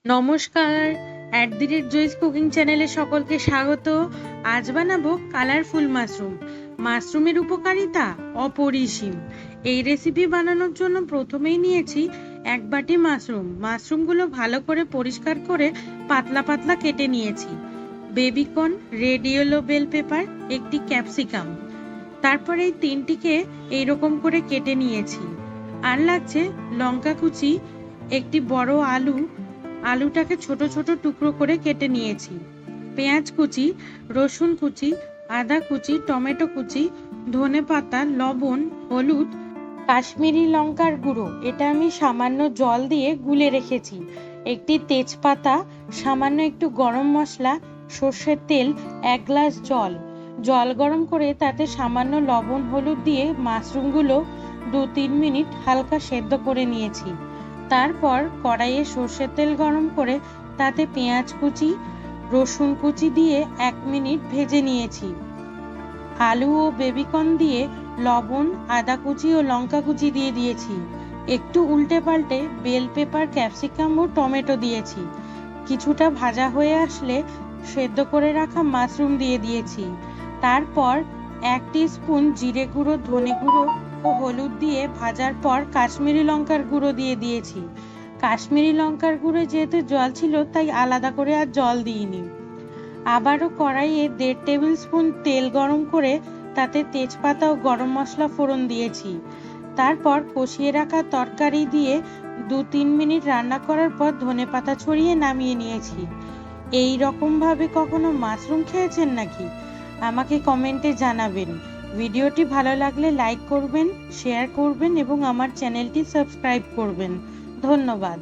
নমস্কার, @joys cooking চ্যানেলে সকলকে স্বাগত। আজ বানাবো কালারফুল মাশরুম। মাশরুমের উপকারিতা অপরিসীম। এই রেসিপি বানানোর জন্য প্রথমেই নিয়েছি 1 বাটি মাশরুম। মাশরুমগুলো ভালো করে পরিষ্কার করে পাতলা পাতলা কেটে নিয়েছি। Baby corn, red yellow bell pepper, একটি ক্যাপসিকাম। তারপর এই তিনটিকে এইরকম করে কেটে নিয়েছি। আর লাগছে লঙ্কা কুচি, একটি বড় আলুটাকে ছোট ছোট টুকরো করে কেটে নিয়েছি। পেঁয়াজ কুচি, রসুন কুচি, আদা কুচি, টমেটো কুচি, ধনেপাতা, লবণ, হলুদ, কাশ্মীরি লঙ্কার গুঁড়ো, এটা আমি সামান্য জল দিয়ে গুলে রেখেছি। একটি তেজপাতা, সামান্য একটু গরম মশলা, সর্ষের তেল, 1 গ্লাস জল গরম করে তাতে সামান্য লবণ হলুদ দিয়ে মাশরুমগুলো 2-3 মিনিট হালকা সেদ্ধ করে নিয়েছি। তারপর কড়াইয়ে সর্ষের তেল গরম করে তাতে পেঁয়াজ কুচি, রসুন কুচি দিয়ে 1 মিনিট ভেজে নিয়েছি। আলু ও বেবিকর্ন দিয়ে লবণ, আদা কুচি ও লঙ্কা কুচি দিয়ে দিয়েছি। একটু উল্টে পাল্টে বেল পেপার, ক্যাপসিকাম ও টমেটো দিয়েছি। কিছুটা ভাজা হয়ে আসলে সেদ্ধ করে রাখা মাশরুম দিয়ে দিয়েছি। তারপর 1 টিস্পুন জিরে গুঁড়ো, ধনে গুঁড়ো ও হলুদ দিয়ে ভাজার পর কাশ্মীরি লঙ্কার গুঁড়ো দিয়ে দিয়েছি। কাশ্মীরি লঙ্কার গুঁড়ো যেহেতু জল ছিল তাই আলাদা করে আর জল দিইনি। আবারও কড়াইয়ে 1.5 টেবিল স্পুন তেল গরম করে তাতে তেজপাতা ও গরম মশলা ফোড়ন দিয়েছি। তারপর কষিয়ে রাখা তরকারি দিয়ে 2-3 মিনিট রান্না করার পর ধনেপাতা ছড়িয়ে নামিয়ে নিয়েছি। এই রকম ভাবে কখনো মাশরুম খেয়েছেন নাকি? আমাকে কমেন্টে জানাবেন। ভিডিওটি ভালো লাগলে লাইক করবেন, শেয়ার করবেন এবং আমার চ্যানেলটি সাবস্ক্রাইব করবেন। ধন্যবাদ।